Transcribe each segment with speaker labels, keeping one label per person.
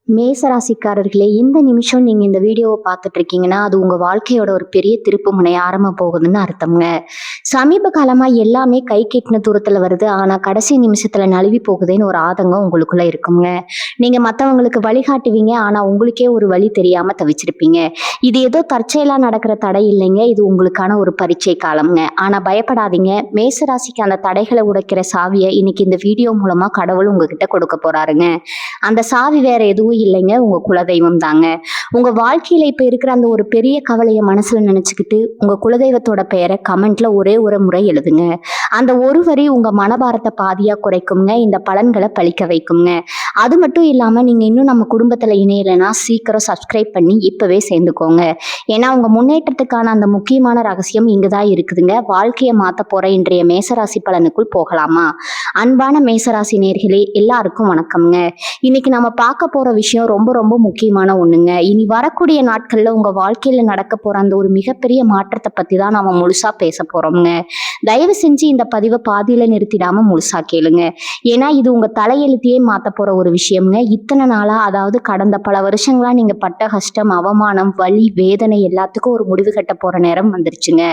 Speaker 1: மேசராசிக்காரர்களே, இந்த நிமிஷம் நீங்க இந்த வீடியோவை பார்த்துட்டு இருக்கீங்கன்னா அது உங்க வாழ்க்கையோட ஒரு பெரிய திருப்பு முனை ஆரம்ப போகுதுன்னு அர்த்தம்ங்க. சமீப காலமா எல்லாமே கை கெட்டின தூரத்துல வருது, ஆனா கடைசி நிமிஷத்துல நழுவி போகுதுன்னு ஒரு ஆதங்கம் உங்களுக்குள்ள இருக்குங்க. நீங்க மத்தவங்களுக்கு வழிகாட்டுவீங்க, ஆனா உங்களுக்கே ஒரு வழி தெரியாம தவிச்சிருப்பீங்க. இது ஏதோ தற்செயலா நடக்கிற தடை இல்லைங்க, இது உங்களுக்கான ஒரு பரீட்சை காலம்ங்க. ஆனா பயப்படாதீங்க, மேசராசிக்கு அந்த தடைகளை உடைக்கிற சாவியை இன்னைக்கு இந்த வீடியோ மூலமா கடவுள் உங்ககிட்ட கொடுக்க போறாருங்க. அந்த சாவி வேற எதுவும் இல்லைங்க, உங்க குலதெய்வம் தாங்க. உங்க வாழ்க்கையில இப்ப இருக்கிற அந்த ஒரு பெரிய கவலைய மனசுல நினைச்சுக்கிட்டு உங்க குலதெய்வத்தோட பெயரை கமெண்ட்ல ஒரே ஒரு முறை எழுதுங்க. அந்த ஒரு வரி உங்க மனபாரத்தை பாதியா குறைக்குங்க, இந்த பலன்களை பழிக்க வைக்குங்க. அது மட்டும் இல்லாம நீங்க இன்னும் நம்ம குடும்பத்துல இணையலைன்னா சீக்கிரம் சப்ஸ்கிரைப் பண்ணி இப்பவே சேர்ந்துக்கோங்க. ஏன்னா உங்க முன்னேற்றத்துக்கான அந்த முக்கியமான ரகசியம் இங்குதான் இருக்குதுங்க. வாழ்க்கையை மாத்த போற இன்றைய மேசராசி பலனுக்குள் போகலாமா? அன்பான மேசராசி நேர்களே, எல்லாருக்கும் வணக்கம்ங்க. இன்னைக்கு நம்ம பார்க்க போற விஷயம் ரொம்ப ரொம்ப முக்கியமான ஒண்ணுங்க. இனி வரக்கூடிய நாட்கள்ல உங்க வாழ்க்கையில நடக்க போற அந்த ஒரு மிகப்பெரிய மாற்றத்தை பத்தி தான் நாம முழுசா பேச போறோம்ங்க. தயவு செஞ்சு இந்த பதிவை பாதியில நிறுத்திடாம முழுசா கேளுங்க. ஏன்னா இது உங்க தலையெழுத்தையே மாத்த போற ஒரு விஷயம்ங்க. இத்தனை நாளா, அதாவது கடந்த பல வருஷங்களா நீங்க பட்ட கஷ்டம், அவமானம், வலி, வேதனை எல்லாத்துக்கும் ஒரு முடிவு கட்ட போற நேரம் வந்துருச்சுங்க.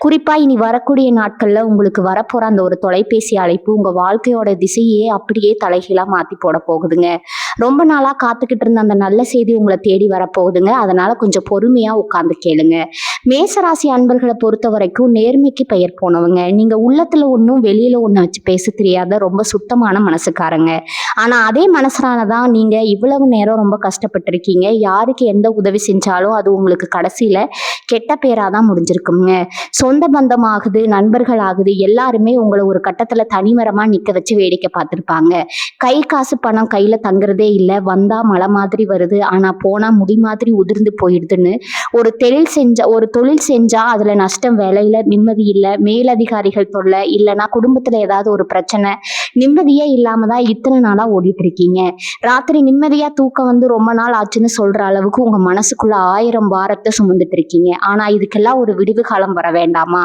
Speaker 1: குறிப்பா இனி வரக்கூடிய நாட்கள்ல உங்களுக்கு வரப்போற அந்த ஒரு தொலைபேசி அழைப்பு உங்க வாழ்க்கையோட திசையே அப்படியே தலைகீழா மாத்தி போட போகுதுங்க. ரொம்ப நாளா காத்துக்கிட்டு இருந்த அந்த நல்ல செய்தி உங்களை தேடி வரப்போகுதுங்க. அதனால கொஞ்சம் பொறுமையா உட்கார்ந்து கேளுங்க. மேசராசி அன்பர்களை பொறுத்த வரைக்கும் நேர்மைக்கு பெயர் போனவங்க. நீங்க உள்ளத்துல ஒன்றும் வெளியில ஒண்ணு வச்சு பேச தெரியாத ரொம்ப சுத்தமான மனசுக்காரங்க. ஆனா அதே மனசுனாலதான் நீங்க இவ்வளவு நேரம் ரொம்ப கஷ்டப்பட்டிருக்கீங்க. யாருக்கு எந்த உதவி செஞ்சாலும் அது உங்களுக்கு கடைசியில கெட்ட பேராதான் முடிஞ்சிருக்குங்க. சொந்த பந்தம் ஆகுது, நண்பர்கள் ஆகுது, எல்லாருமே உங்களை ஒரு கட்டத்துல தனிமரமா நிக்க வச்சு வேடிக்கை பார்த்திருப்பாங்க. கை காசு பணம் கையில தங்குறதே இல்லை, வந்தா மழை மாதிரி வருது, ஆனா போனா முடி மாதிரி உதிர்ந்து போயிடுதுன்னு ஒரு தொழில் செஞ்சா அதுல நஷ்டம், வேலையில நிம்மதி இல்லை, மேலதிகாரிகள் தொல்லை, இல்லைன்னா குடும்பத்துல ஏதாவது ஒரு பிரச்சனை, நிம்மதியே இல்லாம தான் இத்தனை நாளா ஓடிட்டு இருக்கீங்க. ராத்திரி நிம்மதியா தூக்கம் வந்து ரொம்ப நாள் ஆச்சுன்னு சொல்ற அளவுக்கு உங்க மனசுக்குள்ள 1000 பாரத்தை சுமந்துட்டு இருக்கீங்க. ஆனா இதுக்கெல்லாம் ஒரு விடிவு காலம் வர வேண்டாமா?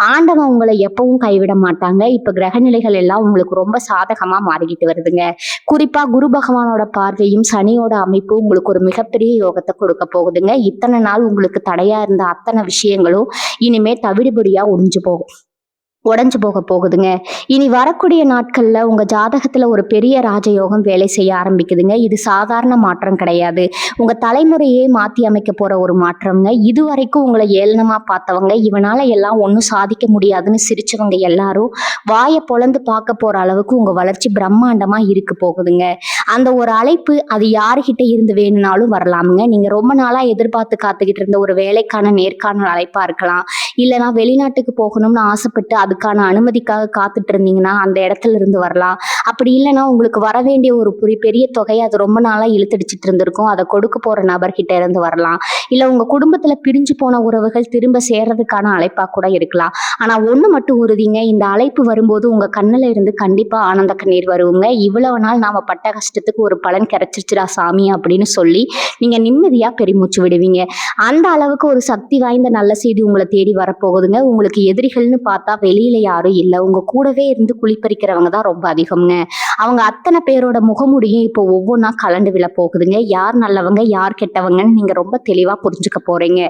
Speaker 1: ஆண்டவன் உங்களை எப்பவும் கைவிட மாட்டாங்க. இப்ப கிரகநிலைகள் எல்லாம் உங்களுக்கு ரொம்ப சாதகமா மாறிக்கிட்டு வருதுங்க. குறிப்பா குரு பகவானோட பார்வையும் சனியோட அமைப்பு உங்களுக்கு ஒரு மிகப்பெரிய யோகத்தை கொடுக்க போகுதுங்க. இத்தனை நாள் உங்களுக்கு தடையா இருந்த அத்தனை விஷயங்களும் இனிமே தவிடுபடியா உடைஞ்சு போக போகுதுங்க. இனி வரக்கூடிய நாட்கள்ல உங்க ஜாதகத்துல ஒரு பெரிய ராஜயோகம் வேலை செய்ய ஆரம்பிக்குதுங்க. இது சாதாரண மாற்றம் கிடையாது, உங்க தலைமுறையே மாத்தி அமைக்க போற ஒரு மாற்றம்ங்க. இதுவரைக்கும் உங்களை ஏளனமா பார்த்தவங்க, இவனால எல்லாம் ஒன்றும் சாதிக்க முடியாதுன்னு சிரிச்சவங்க எல்லாரும் வாயை பொளந்து பார்க்க போற அளவுக்கு உங்க வளர்ச்சி பிரம்மாண்டமா இருக்கு போகுதுங்க. அந்த ஒரு அழைப்பு அது யாருகிட்ட இருந்து வேணும்னாலும் வரலாமுங்க. நீங்க ரொம்ப நாளா எதிர்பார்த்து காத்துக்கிட்டு இருந்த ஒரு வேலைக்கான நேர்காணல் அழைப்பா இருக்கலாம், இல்லைன்னா வெளிநாட்டுக்கு போகணும்னு ஆசைப்பட்டு அதுக்கான அனுமதிக்காக காத்துட்டு இருந்தீங்கன்னா அந்த இடத்துல இருந்து வரலாம். அப்படி இல்லைன்னா உங்களுக்கு வர வேண்டிய ஒரு பெரிய தொகையை அது ரொம்ப நாளா இழுத்தடிச்சிட்டு இருந்திருக்கும், அதை கொடுக்க போற நபர்கிட்ட இருந்து வரலாம். இல்ல உங்க குடும்பத்துல பிரிஞ்சு போன உறவுகள் திரும்ப சேர்றதுக்கான அழைப்பா கூட இருக்கலாம். ஆனா ஒண்ணு மட்டும் உறுதிங்க, இந்த அழைப்பு வரும்போது உங்க கண்ணுல இருந்து கண்டிப்பா ஆனந்த கண்ணீர் வருவங்க. இவ்வளவு நாள் நாம பட்ட கஷ்டத்துக்கு ஒரு பலன் கிடைச்சிருச்சுடா சாமி அப்படின்னு சொல்லி நீங்க நிம்மதியா பெருமூச்சு விடுவீங்க. அந்த அளவுக்கு ஒரு சக்தி வாய்ந்த நல்ல செய்தி உங்களை தேடி வரப்போகுதுங்க. உங்களுக்கு எதிரிகள்னு பார்த்தா வெளியில யாரும் இல்லை, உங்க கூடவே இருந்து குளிப்பறிக்கிறவங்க தான் ரொம்ப அதிகம்ங்க. அவங்க அத்தனை பேரோட முகமுடியும் இப்போ ஒவ்வொன்றா கலண்டு விழ போகுதுங்க. யார் நல்லவங்க யார் கெட்டவங்கன்னு நீங்க ரொம்ப தெளிவா புரிஞ்சுக்க போறீங்க.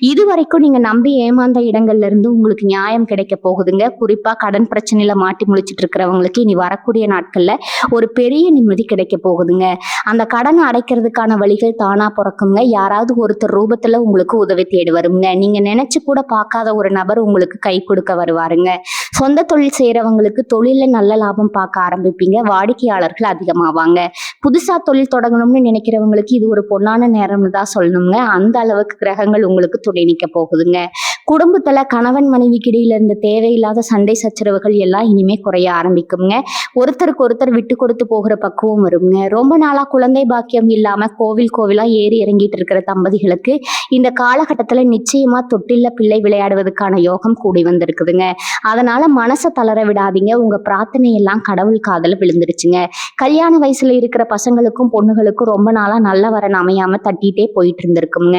Speaker 1: இது வரைக்கும் நீங்க நம்பி ஏமாந்த இடங்கள்ல இருந்து உங்களுக்கு நியாயம் கிடைக்க போகுதுங்க. குறிப்பா கடன் பிரச்சனையில மாட்டி முழிச்சிட்டு இருக்கிறவங்களுக்கு இனி வரக்கூடிய நாட்கள்ல ஒரு பெரிய நிம்மதி கிடைக்க போகுதுங்க. அந்த கடனை அடைக்கிறதுக்கான வழிகள் தானா பிறக்குங்க. யாராவது ஒருத்தர் ரூபத்துல உங்களுக்கு உதவி தேடி வருங்க. நீங்க நினைச்சு கூட பார்க்காத ஒரு நபர் உங்களுக்கு கை கொடுக்க வருவாருங்க. சொந்த தொழில் செய்யறவங்களுக்கு தொழில நல்ல லாபம் பார்க்க ஆரம்பிப்பீங்க, வாடிக்கையாளர்கள் அதிகமாவாங்க. புதுசா தொழில் தொடங்கணும்னு நினைக்கிறவங்களுக்கு இது ஒரு பொன்னான நேரம்னு தான் சொல்லணுங்க. அந்த அளவுக்கு கிரகங்கள் உங்களுக்கு துணை நிற்க போகுதுங்க. குடும்பத்துல கணவன் மனைவிக்கு இடையில இருந்த தேவையில்லாத சண்டை சச்சரவுகள் எல்லாம் இனிமே குறைய ஆரம்பிக்குங்க. ஒருத்தருக்கு ஒருத்தர் விட்டு கொடுத்து போகிற பக்குவம் வருங்க. ரொம்ப நாளா குழந்தை பாக்கியம் இல்லாம கோவிலா ஏறி இறங்கிட்டு இருக்கிற தம்பதிகளுக்கு இந்த காலகட்டத்துல நிச்சயமா தொட்டில்ல பிள்ளை விளையாடுவதற்கான யோகம் கூடி வந்திருக்குதுங்க. அதனால மனசை தளர விடாதீங்க. உங்க பிரார்த்தனை எல்லாம் கடவுள் காதல விழுந்துருச்சுங்க. கல்யாண வயசுல இருக்கிற பசங்களுக்கும் பொண்ணுகளுக்கும் ரொம்ப நாளா நல்ல வரன் அமையாம தட்டிட்டே போயிட்டு இருந்திருக்குங்க.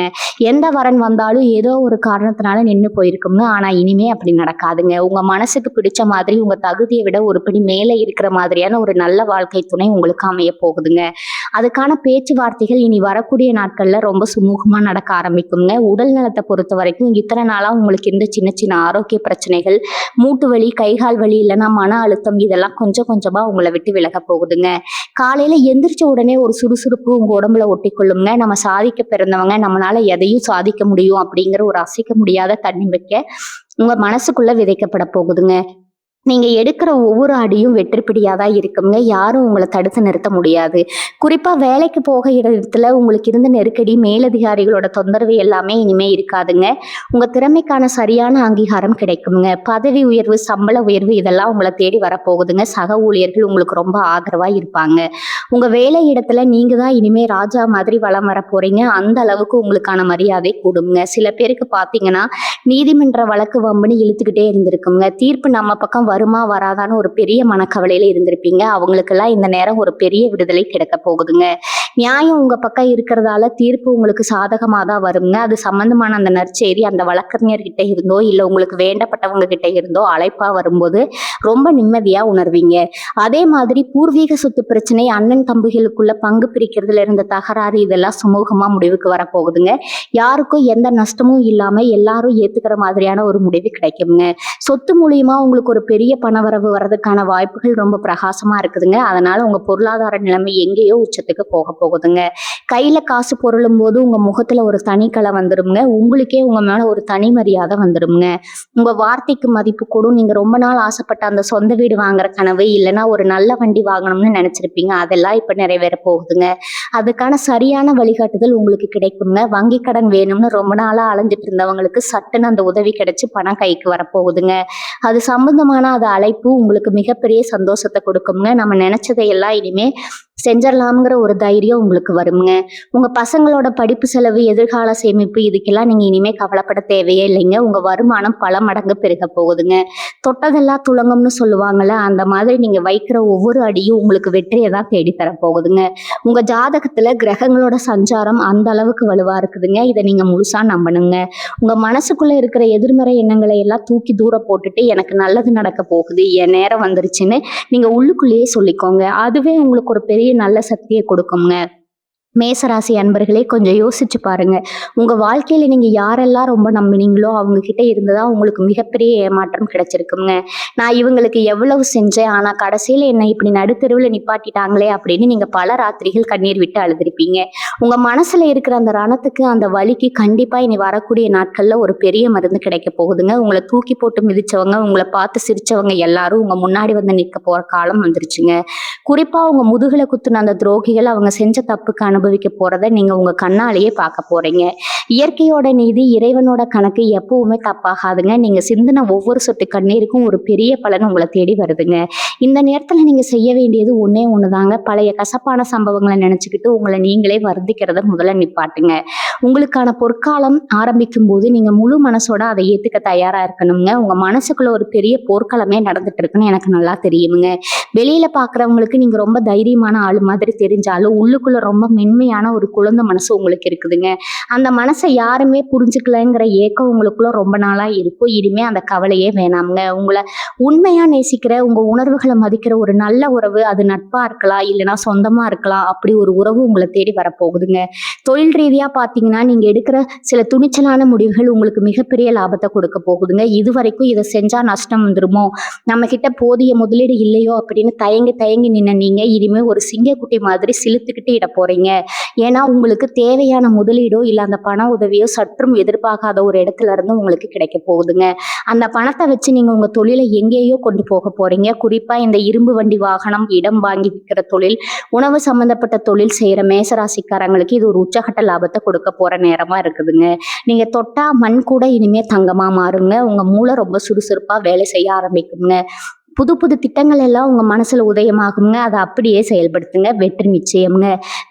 Speaker 1: எந்த வரன் வந்தாலும் ஏதோ ஒரு காரணத்தினால நின்று போயிருக்குங்க. ஆனா இனிமே அப்படி நடக்காதுங்க. உங்க மனசுக்கு பிடிச்ச மாதிரி உங்க தகுதியை விட ஒரு படி மேலே இருக்கிற மாதிரியான ஒரு நல்ல வாழ்க்கை துணை உங்களுக்கு அமைய போகுதுங்க. அதுக்கான பேச்சுவார்த்தைகள் இனி வரக்கூடிய நாட்கள்ல ரொம்ப சுமூகமா நடக்க ஆரம்பிக்குங்க. உடல் நலத்தை பொறுத்த வரைக்கும் இத்தனை நாளா உங்களுக்கு இருந்த சின்ன சின்ன ஆரோக்கிய பிரச்சனைகள், மூட்டு வலி, கைகால் வலி, இல்லைன்னா மன அழுத்தம், இதெல்லாம் கொஞ்சம் கொஞ்சமா உங்களை விட்டு விலக போகுதுங்க. காலையில எந்திரிச்ச உடனே ஒரு சுறுசுறுப்பு உங்க உடம்புல ஒட்டிக்கொள்ளுங்க. நம்ம சாதிக்க பிறந்தவங்க, நம்மளால எதையும் சாதிக்க முடியும் அப்படிங்கிற ஒரு அசைக்க முடியாத தன்னம்பிக்கை உங்க மனசுக்குள்ள விதைக்கப்பட போகுதுங்க. நீங்க எடுக்கிற ஒவ்வொரு அடியும் வெற்றிப்பிடியா தான் இருக்குங்க. யாரும் உங்கள தடுத்து நிறுத்த முடியாது. குறிப்பா வேலைக்கு போக இடத்துல உங்களுக்கு இருந்த நெருக்கடி, மேலதிகாரிகளோட தொந்தரவு எல்லாமே இனிமே இருக்காதுங்க. உங்க திறமைக்கான சரியான அங்கீகாரம் கிடைக்குங்க. பதவி உயர்வு, சம்பள உயர்வு இதெல்லாம் உங்கள தேடி வரப்போகுதுங்க. சக ஊழியர்கள் உங்களுக்கு ரொம்ப ஆதரவா இருப்பாங்க. உங்க வேலை இடத்துல நீங்க தான் இனிமே ராஜா மாதிரி வலம் வர போறீங்க. அந்த அளவுக்கு உங்களுக்கான மரியாதை கூடுங்க. சில பேருக்கு பார்த்தீங்கன்னா, நீதிமன்ற வழக்கு வம்புன்னு இழுத்துக்கிட்டே இருந்திருக்குங்க. தீர்ப்பு நம்ம பக்கம் வருமா வராதான்னு ஒரு பெரிய மனக்கவலையில இருந்திருப்பீங்க. அவங்களுக்கெல்லாம் இந்த நேரம் ஒரு பெரிய விடுதலை கிடைக்க போகுதுங்க. நியாயம் உங்க பக்கம் இருக்கிறதால தீர்ப்பு உங்களுக்கு சாதகமா தான் வருங்க. அது சம்பந்தமான அந்த நற்செய்தி அந்த வழக்கறிஞர்கிட்ட இருந்தோ இல்ல உங்களுக்கு வேண்டப்பட்டவங்க கிட்ட இருந்தோ அழைப்பா வரும்போது ரொம்ப நிம்மதியா உணர்வீங்க. அதே மாதிரி பூர்வீக சொத்து பிரச்சனை, அண்ணன் தம்பிகளுக்குள்ள பங்கு பிரிக்கிறதுல இருந்த தகராறு, இதெல்லாம் சுமூகமா முடிவுக்கு வரப்போகுதுங்க. யாருக்கும் எந்த நஷ்டமும் இல்லாம எல்லாரும் ஏத்துக்கிற மாதிரியான ஒரு முடிவு கிடைக்குங்க. சொத்து மூலியமா உங்களுக்கு ஒரு பெரிய பணவரவு வர்றதுக்கான வாய்ப்புகள் ரொம்ப பிரகாசமா இருக்குதுங்க. அதனால உங்க பொருளாதார நிலைமை எங்கேயோ உச்சத்துக்கு போக போகுதுங்க. கையில காசு பொருளும் போது உங்க முகத்துல ஒரு தனிக்கலை வந்துருங்க. உங்களுக்கே உங்க மேல ஒரு தனி மரியாதை வந்துருங்க. உங்க வார்த்தைக்கு மதிப்பு கூடும். நீங்க ரொம்ப நாள் ஆசைப்பட்ட அந்த சொந்த வீடு வாங்குற கனவு, இல்லைன்னா ஒரு நல்ல வண்டி வாங்கணும்னு நினைச்சிருப்பீங்க, அதெல்லாம் இப்ப நிறைவேற போகுதுங்க. அதுக்கான சரியான வழிகாட்டுதல் உங்களுக்கு கிடைக்குங்க. வங்கி கடன் வேணும்னு ரொம்ப நாளா அலைஞ்சிட்டு இருந்தவங்களுக்கு சட்டுன்னு அந்த உதவி கிடைச்சு பணம் கைக்கு வரப்போகுதுங்க. அது சம்பந்தமான அது அழைப்பு உங்களுக்கு மிகப்பெரிய சந்தோஷத்தை கொடுக்குங்க. நம்ம நினைச்சதையெல்லாம் இனிமே செஞ்சிடலாம்ங்கிற ஒரு தைரியம் உங்களுக்கு வருங்க. உங்க பசங்களோட படிப்பு செலவு, எதிர்கால சேமிப்பு, இதுக்கெல்லாம் நீங்க இனிமே கவலைப்பட தேவையே இல்லைங்க. உங்க வருமானம் பல மடங்கு பெருக போகுதுங்க. தொட்டதெல்லாம் துலங்கம்னு சொல்லுவாங்கல்ல, அந்த மாதிரி நீங்க வைக்கிற ஒவ்வொரு அடியும் உங்களுக்கு வெற்றியை தான் தேடி தர போகுதுங்க. உங்க ஜாதகத்துல கிரகங்களோட சஞ்சாரம் அந்த அளவுக்கு வலுவா இருக்குதுங்க. இதை நீங்க முழுசா நம்பணுங்க. உங்க மனசுக்குள்ள இருக்கிற எதிர்மறை எண்ணங்களை எல்லாம் தூக்கி தூர போட்டுட்டு எனக்கு நல்லது நடக்க போகுது, என் நேரம் வந்துருச்சுன்னு நீங்க உள்ளுக்குள்ளேயே சொல்லிக்கோங்க. அதுவே உங்களுக்கு ஒரு பெரிய நல்ல சக்தியை கொடுக்குங்க. மேசராசி அன்பர்களே, கொஞ்சம் யோசிச்சு பாருங்க. உங்க வாழ்க்கையில நீங்க யாரெல்லாம் ரொம்ப நம்பினீங்களோ அவங்க கிட்ட இருந்துதான் உங்களுக்கு மிகப்பெரிய ஏமாற்றம் கிடைச்சிருக்குங்க. நான் இவங்களுக்கு எவ்வளவு செஞ்சேன், ஆனா கடைசியில என்னை இப்படி நடுத்தெருவுல நிப்பாட்டிட்டாங்களே அப்படின்னு நீங்க பல ராத்திரிகள் கண்ணீர் விட்டு அழுதுருப்பீங்க. உங்க மனசுல இருக்கிற அந்த ரணத்துக்கு, அந்த வலிக்கு கண்டிப்பா இனி வரக்கூடிய நாட்கள்ல ஒரு பெரிய மருந்து கிடைக்க போகுதுங்க. உங்களை தூக்கி போட்டு மிதிச்சவங்க, உங்களை பார்த்து சிரிச்சவங்க எல்லாரும் உங்க முன்னாடி வந்து நிற்க போற காலம் வந்துருச்சுங்க. குறிப்பா உங்க முதுகுல குத்துன அந்த துரோகிகள் அவங்க செஞ்ச தப்புக்கு அனுபவிக்க போறதை நீங்க உங்க கண்ணாலேயே பார்க்க போறீங்க. இயற்கையோட நீதி, இறைவனோட கணக்கு எப்பவுமே தப்பாகாதுங்க. நீங்க சிந்தின ஒவ்வொரு சொட்டு கண்ணீருக்கும் ஒரு பெரிய பலன் உங்களை தேடி வருதுங்க. இந்த நேரத்துல நீங்க செய்ய வேண்டியது ஒண்ணே ஒண்ணுதாங்க. பழைய கசப்பான சம்பவங்களை நினைச்சுக்கிட்டு உங்களை நீங்களே வருந்திக்கிறத முதல்ல நிப்பாட்டுங்க. உங்களுக்கான பொற்காலம் ஆரம்பிக்கும் போது நீங்க முழு மனசோட அதை ஏத்துக்க தயாரா இருக்கணுங்க. உங்க மனசுக்குள்ள ஒரு பெரிய போர்க்களமே நடந்துட்டு இருக்குன்னு எனக்கு நல்லா தெரியுங்க. வெளியில பாக்குறவங்களுக்கு நீங்க ரொம்ப தைரியமான ஆளு மாதிரி தெரிஞ்சாலும் உள்ளுக்குள்ள ரொம்ப மென்மையான ஒரு குழந்தை மனசு உங்களுக்கு இருக்குதுங்க. அந்த மனசை யாருமே புரிஞ்சுக்கலங்கிற ஏக்கம் உங்களுக்குள்ள ரொம்ப நாளா இருக்கும். இனிமே அந்த கவலையே வேணாமுங்க. உங்களை உண்மையா நேசிக்கிற, உங்க உணர்வுகளை மதிக்கிற ஒரு நல்ல உறவு, அது நட்பா இருக்கலாம், இல்லைன்னா சொந்தமா இருக்கலாம், அப்படி ஒரு உறவு உங்களை தேடி வரப்போகுதுங்க. தொழில் ரீதியா பாத்தீங்கன்னா நீங்க எடுக்கிற சில துணிச்சலான முடிவுகள் உங்களுக்கு மிகப்பெரிய லாபத்தை கொடுக்க போகுதுங்க. இது வரைக்கும் இதை செஞ்சா நஷ்டம் வந்துருமோ, நம்ம கிட்ட போதிய முதலீடு இல்லையோ அப்படின்னு தயங்கி தயங்கி நின்ன நீங்க இனிமே ஒரு சிங்கக்குட்டி மாதிரி சிலுத்துக்கிட்டு இட போறீங்க. ஏன்னா உங்களுக்கு தேவையான முதலீடோ இல்ல அந்த பண உதவியோ சற்றும் எதிர்பார்க்காத ஒரு இடத்துல இருந்து உங்களுக்கு கிடைக்க போகுதுங்க. அந்த பணத்தை வச்சு நீங்க உங்க தொழிலை எங்கேயோ கொண்டு போக போறீங்க. குறிப்பா இந்த இரும்பு வண்டி வாகனம், இடம் வாங்கி விற்கிற தொழில், உணவு சம்பந்தப்பட்ட தொழில் செய்யற மேசராசிக்காரங்களுக்கு இது ஒரு உச்சகட்ட லாபத்தை கொடுக்க போற நேரமா இருக்குதுங்க. நீங்க தொட்டா மண் கூட இனிமே தங்கமா மாறுங்க. உங்க மூளை ரொம்ப சுறுசுறுப்பா வேலை செய்ய ஆரம்பிக்குங்க. புது புது திட்டங்கள் எல்லாம் உங்க மனசுல உதயமாகுங்க. அதை அப்படியே செயல்படுத்துங்க. வெற்றி நிச்சயம்ங்க.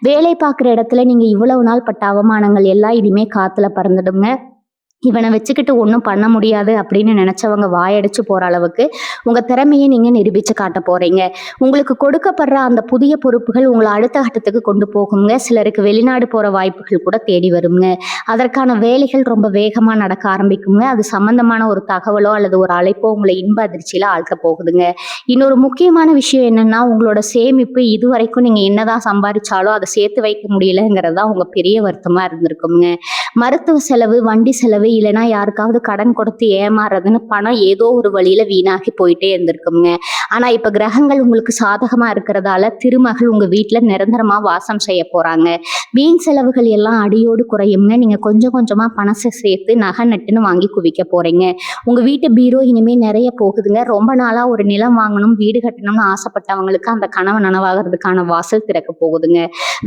Speaker 1: வேலை பார்க்குற இடத்துல நீங்க இவ்வளவு நாள் பட்ட அவமானங்கள் எல்லாம் இனிமே காத்துல பறந்துடுங்க. இவனை வச்சுக்கிட்டு ஒன்றும் பண்ண முடியாது அப்படின்னு நினைச்சவங்க வாயடிச்சு போற அளவுக்கு உங்க திறமையை நீங்க நிரூபிச்சு காட்ட போறீங்க. உங்களுக்கு கொடுக்கப்படுற அந்த புதிய பொறுப்புகள் உங்களை அடுத்த கட்டத்துக்கு கொண்டு போகுங்க. சிலருக்கு வெளிநாடு போற வாய்ப்புகள் கூட தேடி வருங்க. அதற்கான வேலைகள் ரொம்ப வேகமா நடக்க ஆரம்பிக்குங்க. அது சம்பந்தமான ஒரு தகவலோ அல்லது ஒரு அழைப்போ உங்களை இன்ப அதிர்ச்சியில ஆழ்த்த போகுதுங்க. இன்னொரு முக்கியமான விஷயம் என்னன்னா, உங்களோட சேமிப்பு இதுவரைக்கும் நீங்க என்னதான் சம்பாதிச்சாலும் அதை சேர்த்து வைக்க முடியலங்கிறது தான் உங்க பெரிய வருத்தமா இருந்திருக்குங்க. மருத்துவ செலவு, வண்டி செலவு, இல்லைன்னா யாருக்காவது கடன் கொடுத்து ஏமாறுறதுன்னு பணம் ஏதோ ஒரு வழியில வீணாகி போயிட்டே இருந்திருக்குங்க. ஆனா இப்ப கிரகங்கள் உங்களுக்கு சாதகமா இருக்கிறதால திருமகள் உங்க வீட்டுல நிரந்தரமா வாசம் செய்ய போறாங்க. வீண் செலவுகள் எல்லாம் அடியோடு குறையுங்க. நீங்க கொஞ்சம் கொஞ்சமா பணத்தை சேர்த்து நகை நட்டுன்னு வாங்கி குவிக்க போறீங்க. உங்க வீட்டு பீரோ இனிமே நிறைய போகுதுங்க. ரொம்ப நாளா ஒரு நிலம் வாங்கணும், வீடு கட்டணும்னு ஆசைப்பட்டவங்களுக்கு அந்த கனவு நனவாகிறதுக்கான வாசல் திறக்க போகுதுங்க.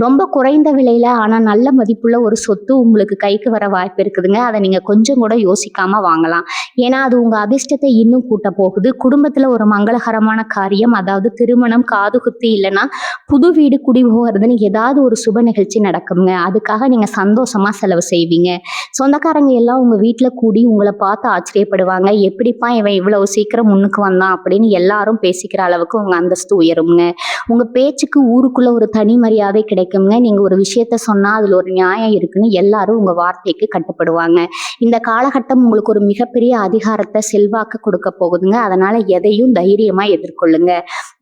Speaker 1: ரொம்ப குறைந்த விலையில ஆனா நல்ல மதிப்புள்ள ஒரு சொத்து உங்களுக்கு கைக்கு வர வாய்ப்பு இருக்குதுங்க. அதை நீங்க கொஞ்சம் கூட யோசிக்காம வாங்கலாம். ஏன்னா அது உங்க அதிர்ஷ்டத்தை இன்னும் கூட்ட போகுது. குடும்பத்துல ஒரு மங்களகரமான காரியம், அதாவது திருமணம், காது குத்து, இல்லைன்னா புது வீடு குடி போகிறதுன்னு ஏதாவது ஒரு சுப நிகழ்ச்சி நடக்குங்க. அதுக்காக நீங்க சந்தோஷமா செலவு செய்வீங்க. சொந்தக்காரங்க எல்லாம் உங்க வீட்டுல கூடி உங்களை பார்த்து ஆச்சரியப்படுவாங்க. எப்படிப்பா இவன் இவ்வளவு சீக்கிரம் முன்னுக்கு வந்தான் அப்படின்னு எல்லாரும் பேசிக்கிற அளவுக்கு உங்க அந்தஸ்து உயருங்க. உங்க பேச்சுக்கு ஊருக்குள்ள ஒரு தனி மரியாதை கிடைக்குங்க. நீங்க ஒரு விஷயத்த சொன்னா அதுல ஒரு நியாயம் இருக்குன்னு எல்லாரும் உங்க வார்த்தைக்கு கட்டுப்படுவாங்க. இந்த காலகட்டம் உங்களுக்கு ஒரு மிகப்பெரிய அதிகாரத்தை, செல்வாக்கு கொடுக்க போகுதுங்க. அதனால எதையும் தைரியமா எதிர்கொள்ளுங்க.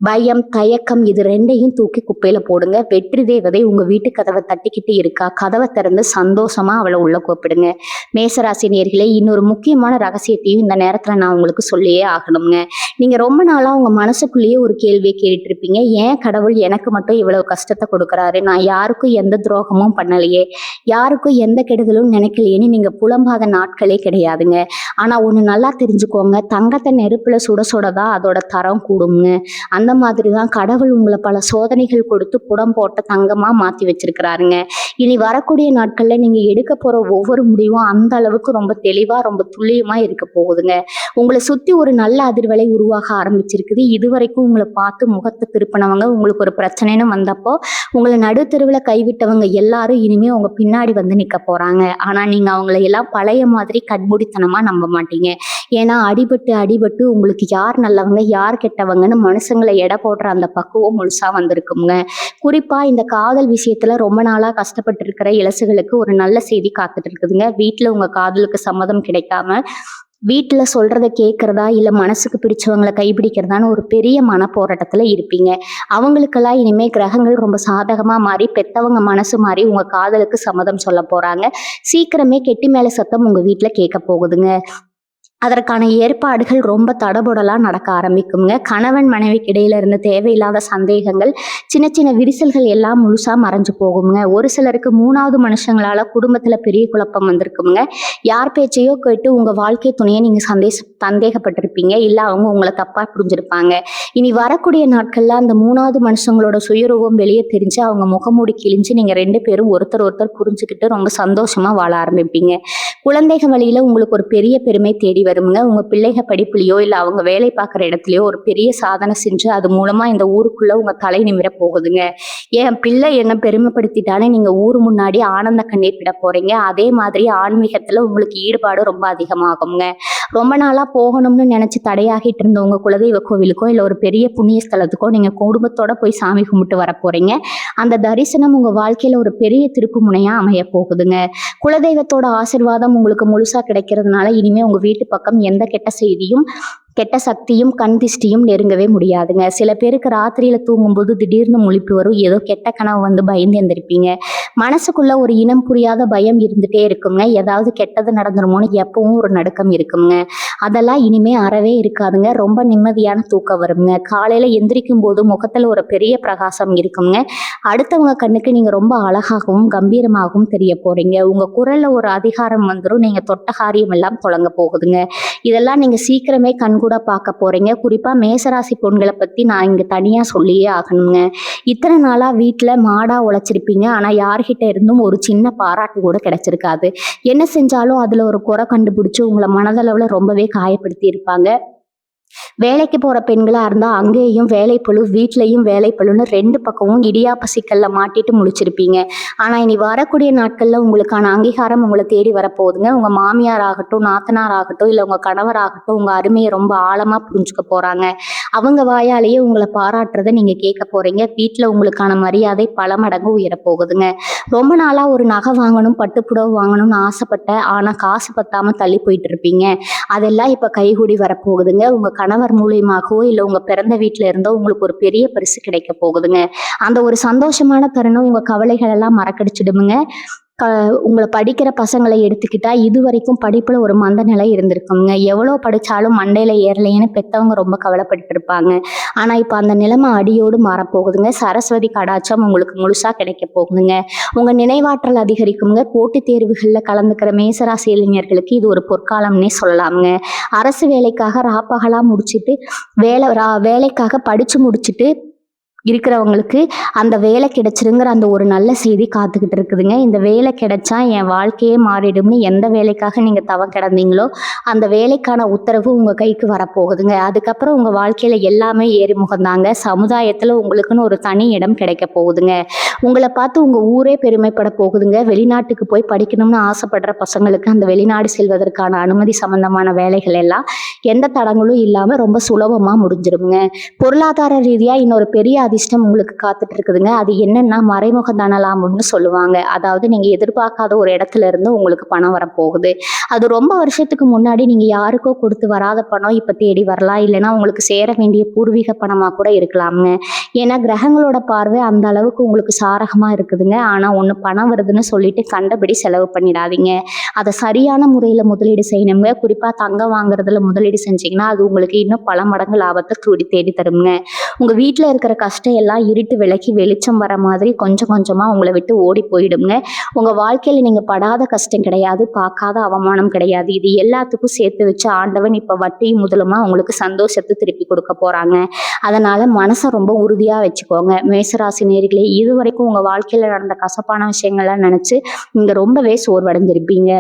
Speaker 1: பயம், தயக்கம் இது ரெண்டையும் தூக்கி குப்பையில போடுங்க. வெற்றி தேவதை உங்க வீட்டு கதவை தட்டிக்கிட்டு இருக்கா. கதவை திறந்து சந்தோஷமா அவளை உள்ள கூப்பிடுங்க. மேசராசி நேயர்களே, இன்னொரு முக்கியமான ரகசியத்தையும் இந்த நேரத்துல நான் உங்களுக்கு சொல்லியே ஆகணுங்க. நீங்க ரொம்ப நாளா உங்க மனசுக்குள்ளேயே ஒரு கேள்வியை கேட்டுட்டு இருப்பீங்க. ஏன் கடவுள் எனக்கு மட்டும் இவ்வளவு கஷ்டத்தை கொடுக்குறாரு? நான் யாருக்கும் எந்த துரோகமும் பண்ணலையே, யாருக்கும் எந்த கெடுதலும் நினைக்கலையேன்னு நீங்க புலம்பாத நாட்களே கிடையாதுங்க. ஆனா ஒண்ணு நல்லா தெரிஞ்சுக்கோங்க, தங்கத்தை நெருப்புல சுட சுடதான் அதோட தரம் கூடுங்க. அந்த மாதிரிதான் கடவுள் உங்களை பல சோதனைகள் கொடுத்து புடம் போட்ட தங்கமா மாத்தி வச்சிருக்கிறாருங்க. இனி வரக்கூடிய நாட்கள்ல நீங்க எடுக்க போற ஒவ்வொரு முடிவும் அந்த அளவுக்கு ரொம்ப தெளிவா, ரொம்ப துல்லியமா இருக்க போகுதுங்க. உங்களை சுத்தி ஒரு நல்ல அதிர்வலை உருவாக ஆரம்பிச்சிருக்குது. இதுவரைக்கும் உங்களை பார்த்து முகத்தை திருப்பினவங்க, உங்களுக்கு ஒரு பிரச்சனைன்னு வந்தப்போ உங்களை நடுத்தெருவில் கைவிட்டவங்க எல்லாரும் இனிமே உங்க பின்னாடி வந்து நிக்க போறாங்க. ஆனா நீங்க அவங்கள எல்லாம் பழைய மாதிரி கண்மூடித்தனமா நம்ப மாட்டீங்க. ஏன்னா அடிபட்டு அடிபட்டு உங்களுக்கு யார் நல்லவங்க யார் கெட்டவங்கன்னு மனுஷங்களை எடை போடுற அந்த பக்குவம் முழுசா வந்திருக்குங்க. குறிப்பா இந்த காதல் விஷயத்துல ரொம்ப நாளா கஷ்டப்பட்டு இருக்கிற இளசுகளுக்கு ஒரு நல்ல செய்தி காத்துட்டு இருக்குதுங்க. வீட்டுல உங்க காதலுக்கு சம்மதம் கிடைக்காம வீட்டுல சொல்றத கேட்கறதா இல்ல மனசுக்கு பிடிச்சவங்களை கைப்பிடிக்கிறதான்னு ஒரு பெரிய மன போராட்டத்துல இருப்பீங்க. அவங்களுக்கெல்லாம் இனிமே கிரகங்கள் ரொம்ப சாதகமா மாறி பெத்தவங்க மனசு மாறி உங்க காதலுக்கு சம்மதம் சொல்ல போறாங்க. சீக்கிரமே கெட்டி மேல சத்தம் உங்க வீட்டுல கேட்க போகுதுங்க. அதற்கான ஏற்பாடுகள் ரொம்ப தடபுடலா நடக்க ஆரம்பிக்குங்க. கணவன் மனைவிக்கு இடையில இருந்த தேவையில்லாத சந்தேகங்கள், சின்ன சின்ன விரிசல்கள் எல்லாம் முழுசா மறைஞ்சு போகுங்க. ஒரு சிலருக்கு 3வது மனுஷங்களால குடும்பத்துல பெரிய குழப்பம் வந்திருக்குங்க. யார் பேச்சையோ கேட்டு உங்க வாழ்க்கை துணையை நீங்க சந்தேகப்பட்டிருப்பீங்க. இல்ல அவங்க உங்களை தப்பா புரிஞ்சிருப்பாங்க. இனி வரக்கூடிய நாட்கள்ல அந்த 3வது மனுஷங்களோட சுயரூபம் வெளியே தெரிஞ்சு அவங்க முகமூடி கிழிஞ்சு நீங்க 2 பேரும் ஒருத்தர் ஒருத்தர் புரிஞ்சுக்கிட்டு ரொம்ப சந்தோஷமா வாழ ஆரம்பிப்பீங்க. குழந்தைகள் வழியில உங்களுக்கு ஒரு பெரிய பெருமை தேடி வருங்க. உங்க பிள்ளைங்க படிப்புலையோ இல்ல அவங்க வேலை பார்க்குற இடத்துலயோ ஒரு பெரிய சாதனை செஞ்சு அது மூலமா இந்த ஊருக்குள்ள உங்க தலை நிமிர போகுதுங்க. என் பிள்ளை என்ன பெருமைப்படுத்திட்டானே நீங்க ஊர் முன்னாடி ஆனந்த கண்ணீர் விட போறீங்க. அதே மாதிரி ஆன்மீகத்துல உங்களுக்கு ஈடுபாடு ரொம்ப அதிகமாகுங்க. ரொம்ப நாளா போகணும்னு நினைச்சு தடையாகிட்டு இருந்த உங்க குலதெய்வ கோவிலுக்கோ இல்ல ஒரு பெரிய புண்ணிய ஸ்தலத்துக்கோ நீங்க குடும்பத்தோட போய் சாமி கும்பிட்டு வர போறீங்க. அந்த தரிசனம் உங்க வாழ்க்கையில ஒரு பெரிய திருப்பு முனையா அமைய போகுதுங்க. குலதெய்வத்தோட ஆசீர்வாதம் உங்களுக்கு முழுசா கிடைக்கிறதுனால இனிமே உங்க வீட்டு பக்கம் எந்த கெட்ட சக்தியும் கண் திஷ்டியும் நெருங்கவே முடியாதுங்க. சில பேருக்கு ராத்திரியில தூங்கும்போது திடீர்னு முழிப்பு வரும். ஏதோ கெட்ட கனவு வந்து பயந்து எந்திருப்பீங்க. மனசுக்குள்ள ஒரு இனம் புரியாத பயம் இருந்துட்டே இருக்குங்க. ஏதாவது கெட்டது நடந்துருமோன்னு எப்பவும் ஒரு நடுக்கம் இருக்குங்க. அதெல்லாம் இனிமே அறவே இருக்காதுங்க. ரொம்ப நிம்மதியான தூக்கம் வருங்க. காலையில எந்திரிக்கும் போது முகத்துல ஒரு பெரிய பிரகாசம் இருக்குங்க. அடுத்தவங்க கண்ணுக்கு நீங்க ரொம்ப அழகாகவும் கம்பீரமாகவும் தெரிய போறீங்க. உங்க குரல்ல ஒரு அதிகாரம் வந்துடும். நீங்க தொட்ட காரியம் எல்லாம் தொடங்க போகுதுங்க. இதெல்லாம் நீங்க சீக்கிரமே கண்கூட பார்க்க போறீங்க. குறிப்பா மேசராசி பொண்களை பத்தி நான் இங்க தனியா சொல்லியே ஆகணுங்க. இத்தனை நாளா வீட்டுல மாடா உழைச்சிருப்பீங்க. ஆனா யார்கிட்ட இருந்தும் ஒரு சின்ன பாராட்டு கூட கிடைச்சிருக்காது. என்ன செஞ்சாலும் அதுல ஒரு குறை கண்டுபிடிச்சு உங்களை மனதளவுல ரொம்பவே காயப்படுத்தி இருப்பாங்க. வேலைக்கு போற பெண்களா இருந்தா அங்கேயும் வேலைப்பளு, வீட்லயும் வேலைப்பளுன்னு 2 பக்கமும் இடியாப்ப சிக்கல்ல மாட்டிட்டு முழிச்சிருப்பீங்க. ஆனா இனி வரக்கூடிய நாட்கள்ல உங்களுக்கான அங்கீகாரம் உங்கள தேடி வரப்போகுதுங்க. உங்க மாமியார் ஆகட்டும், நாத்தனார் ஆகட்டும், இல்ல உங்க கணவர் ஆகட்டும், உங்க அருமைய ரொம்ப ஆழமா புரிஞ்சுக்க போறாங்க. அவங்க வாயாலேயே உங்கள பாராட்டுறத நீங்க கேட்க போறீங்க. வீட்ல உங்களுக்கான மரியாதை பல மடங்கு உயரப் போகுதுங்க. ரொம்ப நாளா ஒரு நகை வாங்கணும், பட்டு புடவை வாங்கணும்னு ஆசைப்பட்டேன். ஆனா காசு பத்தாம தள்ளி போயிட்டு இருப்பீங்க. அதெல்லாம் இப்ப கைகூடி வரப்போகுதுங்க. உங்க கணவர் மூலியமாகவோ, இல்ல உங்க பிறந்த வீட்ல இருந்தோ உங்களுக்கு ஒரு பெரிய பரிசு கிடைக்க போகுதுங்க. அந்த ஒரு சந்தோஷமான தருணம் உங்க கவலைகள் எல்லாம் மறக்கடிச்சிடுமுங்க. க உங்கள படிக்கிற பசங்கள எடுத்துக்கிட்டா, இதுவரைக்கும் படிப்புல ஒரு மந்த நிலை இருந்திருக்குங்க. எவ்வளோ படிச்சாலும் மண்டையில ஏறலையேன்னு பெத்தவங்க ரொம்ப கவலைப்பட்டுட்டு இருப்பாங்க. ஆனா, இப்ப அந்த நிலைமை அடியோடு மாறப்போகுதுங்க. சரஸ்வதி கடாட்சம் உங்களுக்கு முழுசா கிடைக்க போகுதுங்க. உங்க நினைவாற்றல் அதிகரிக்குங்க. போட்டித் தேர்வுகள்ல கலந்துக்கிற மேசராசி இளைஞர்களுக்கு இது ஒரு பொற்காலம்னே சொல்லலாம்ங்க. அரசு வேலைக்காக ராப்பகலா முடிச்சுட்டு, வேலைக்காக படிச்சு முடிச்சுட்டு இருக்கிறவங்களுக்கு அந்த வேலை கிடைச்சிருங்கிற அந்த ஒரு நல்ல செய்தி காத்துக்கிட்டு இருக்குதுங்க. இந்த வேலை கிடைச்சா என் வாழ்க்கையே மாறிடும்னு எந்த வேலைக்காக நீங்க தவம் கிடந்தீங்களோ அந்த வேலைக்கான உத்தரவு உங்க கைக்கு வரப்போகுதுங்க. அதுக்கப்புறம் உங்க வாழ்க்கையில எல்லாமே ஏறிமுகந்தாங்க. சமுதாயத்துல உங்களுக்குன்னு ஒரு தனி இடம் கிடைக்க போகுதுங்க. உங்களை பார்த்து உங்க ஊரே பெருமைப்பட போகுதுங்க. வெளிநாட்டுக்கு போய் படிக்கணும்னு ஆசைப்படுற பசங்களுக்கு அந்த வெளிநாடு செல்வதற்கான அனுமதி சம்பந்தமான வேலைகள் எல்லாம் எந்த தடங்களும் இல்லாம ரொம்ப சுலபமா முடிஞ்சிருங்க. பொருளாதார ரீதியா இன்னொரு பெரிய அதிர்ஷ்டம் உங்களுக்கு காத்துட்டு இருக்குதுங்க. அது என்னன்னா மறைமுக தனலாபம்னு சொல்லுவாங்க. அதாவது நீங்க எதிர்பார்க்காத ஒரு இடத்துல இருந்து உங்களுக்கு பணம் வரப்போகுது. அது ரொம்ப வருஷத்துக்கு முன்னாடி நீங்க யாருக்கோ கொடுத்து வராத பணம் இப்ப தேடி வரலாம். இல்லைன்னா உங்களுக்கு சேர வேண்டிய பூர்வீக பணமா கூட இருக்கலாம்ங்க. ஏன்னா கிரகங்களோட பார்வை அந்த அளவுக்கு உங்களுக்கு சாரகமா இருக்குதுங்க. ஆனா ஒண்ணு பணம் வருதுன்னு சொல்லிட்டு கண்டபடி செலவு பண்ணிடாதீங்க. அதை சரியான முறையில முதலீடு செய்யணுங்க. குறிப்பா தங்கம் வாங்குறதுல முதலீடு செஞ்சீங்கன்னா அது உங்களுக்கு இன்னும் பல மடங்கு லாபத்தை தேடி தருங்க. உங்க வீட்டுல இருக்கிற கஷ்டம் எல்லாம் இருட்டு விலக்கி வெளிச்சம் வர மாதிரி கொஞ்சம் கொஞ்சமா உங்களை விட்டு ஓடி போயிடுங்க. உங்க வாழ்க்கையில நீங்க படாத கஷ்டம் கிடையாது, பார்க்காத அவமானம் கிடையாது. இது எல்லாத்துக்கும் சேர்த்து வச்சு ஆண்டவன் இப்ப வட்டியும் முதலுமா உங்களுக்கு சந்தோஷத்தை திருப்பி கொடுக்க போறாங்க. அதனால மனசை ரொம்ப உறுதியா வச்சுக்கோங்க. மேசராசி நேயர்களே, இதுவரைக்கும் உங்க வாழ்க்கையில நடந்த கசப்பான விஷயங்கள்லாம் நினைச்சு நீங்க ரொம்பவே சோர்வடைஞ்சிருப்பீங்க.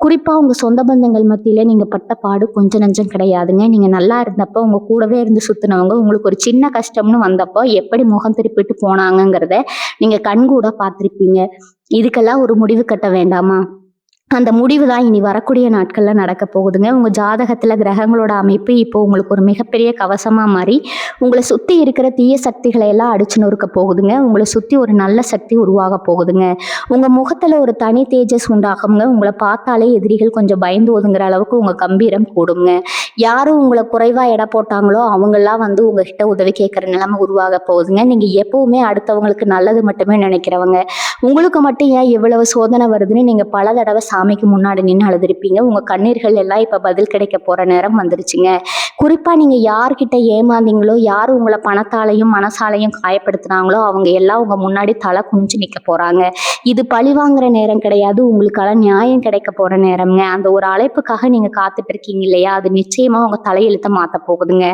Speaker 1: குறிப்பா உங்க சொந்த பந்தங்கள் மத்தியில நீங்க பட்ட பாடு கொஞ்சம் நஞ்சம் கிடையாதுங்க. நீங்க நல்லா இருந்தப்போ உங்க கூடவே இருந்து சுத்தினவங்க உங்களுக்கு ஒரு சின்ன கஷ்டம்னு வந்தப்போ எப்படி முகம் திருப்பிட்டு போனாங்கங்கிறத நீங்க கண்கூட பார்த்திருப்பீங்க. இதுக்கெல்லாம் ஒரு முடிவு கட்ட வேண்டாமா? அந்த முடிவு தான் இனி வரக்கூடிய நாட்கள்ல நடக்க போகுதுங்க. உங்க ஜாதகத்துல கிரகங்களோட அமைப்பு இப்போ உங்களுக்கு ஒரு மிகப்பெரிய கவசமா மாறி உங்களை சுத்தி இருக்கிற தீய சக்திகளை எல்லாம் அடிச்சு நொறுக்க போகுதுங்க. உங்களை சுத்தி ஒரு நல்ல சக்தி உருவாக போகுதுங்க. உங்க முகத்துல ஒரு தனி தேஜஸ் உண்டாகுங்க. உங்களை பார்த்தாலே எதிரிகள் கொஞ்சம் பயந்து ஒதுங்குற அளவுக்கு உங்க கம்பீரம் கூடுங்க. யாரும் உங்களை குறைவா எடை போட்டாங்களோ அவங்கெல்லாம் உங்ககிட்ட உதவி கேட்கிற நிலைமை உருவாக போகுதுங்க. நீங்க எப்பவுமே அடுத்தவங்களுக்கு நல்லது மட்டுமே நினைக்கிறவங்க. உங்களுக்கு மட்டும் ஏன் இவ்வளவு சோதனை வருதுன்னு நீங்க பல தடவை சாமிக்கு முன்னாடி நின்று அழுதுருப்பீங்க. உங்க கண்ணீர்கள் எல்லாம் இப்ப பதில் கிடைக்க போற நேரம் வந்துருச்சுங்க. குறிப்பா நீங்க யார்கிட்ட ஏமாந்தீங்களோ, யார் உங்களை பணத்தாலையும் மனசாலையும் காயப்படுத்தினாங்களோ அவங்க எல்லாம் உங்க முன்னாடி தலை குனிஞ்சு நிக்க போறாங்க. இது பழி வாங்குற நேரம் கிடையாது, உங்களுக்கான நியாயம் கிடைக்க போற நேரம்ங்க. அந்த ஒரு அழைப்புக்காக நீங்க காத்துட்டு இருக்கீங்க இல்லையா, அது நிச்சயமா உங்க தலையெழுத்த மாத்த போகுதுங்க.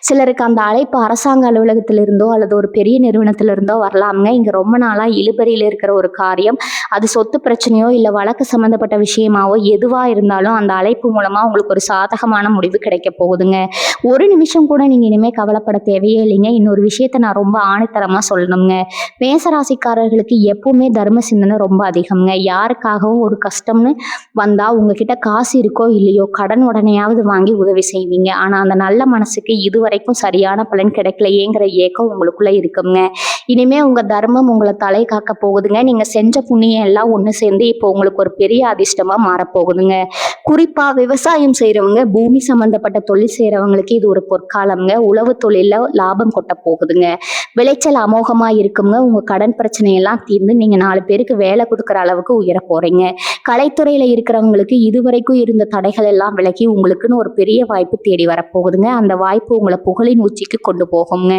Speaker 1: சிலருக்கு அந்த அழைப்பு அரசாங்க அலுவலகத்தில இருந்தோ அல்லது ஒரு பெரிய நிறுவனத்தில இருந்தோ வரலாம்ங்க. இங்க ரொம்ப நாளா இழுபறியில இருக்கிற ஒரு காரியம், அது சொத்து பிரச்சனையோ இல்ல வழக்கு சம்பந்தப்பட்ட விஷயமாவோ எதுவா இருந்தாலும் அந்த அழைப்பு மூலமா உங்களுக்கு ஒரு சாதகமான முடிவு கிடைக்க போகுதுங்க. ஒரு நிமிஷம் கூட நீங்க இனிமே கவலைப்பட தேவையே இல்லைங்க. இன்னொரு விஷயத்த நான் ரொம்ப ஆணித்தரமா சொல்லணுங்க. மேசராசிக்காரர்களுக்கு எப்பவுமே தர்ம சிந்தனை ரொம்ப அதிகம்ங்க. யாருக்காகவும் ஒரு கஷ்டம்னு வந்தா உங்ககிட்ட காசு இருக்கோ இல்லையோ கடன் உடனேயாவது வாங்கி உதவி செய்வீங்க. ஆனா அந்த நல்ல மனசுக்கு இதுவரைக்கும் சரியான பலன் கிடைக்கலையேங்கிற ஏக்கம் உங்களுக்குள்ள இருக்குங்க. இனிமே உங்க தர்மம் உங்களை தலை காக்க போகுதுங்க. நீங்க செஞ்ச புண்ணியம் எல்லாம் ஒண்ணு சேர்ந்து இப்போ உங்களுக்கு ஒரு பெரிய அதிர்ஷ்டமா மாறப்போகுதுங்க. குறிப்பா விவசாயம் செய்யறவங்க, பூமி சம்பந்தப்பட்ட தொழில் செய்யறவங்களுக்கு இது ஒரு பொற்காலம்ங்க. உழவு தொழில லாபம் கொட்ட போகுதுங்க. விளைச்சல் அமோகமா இருக்குங்க. உங்க கடன் பிரச்சனையெல்லாம் தீர்ந்து நீங்க 4 பேருக்கு வேலை கொடுக்குற அளவுக்கு உயர போறீங்க. கலைத்துறையில இருக்கிறவங்களுக்கு இதுவரைக்கும் இருந்த தடைகள் எல்லாம் விலகி உங்களுக்குன்னு ஒரு பெரிய வாய்ப்பு தேடி வரப்போகுதுங்க. அந்த வாய்ப்பு உங்களை புகழின் உச்சிக்கு கொண்டு போகுங்க.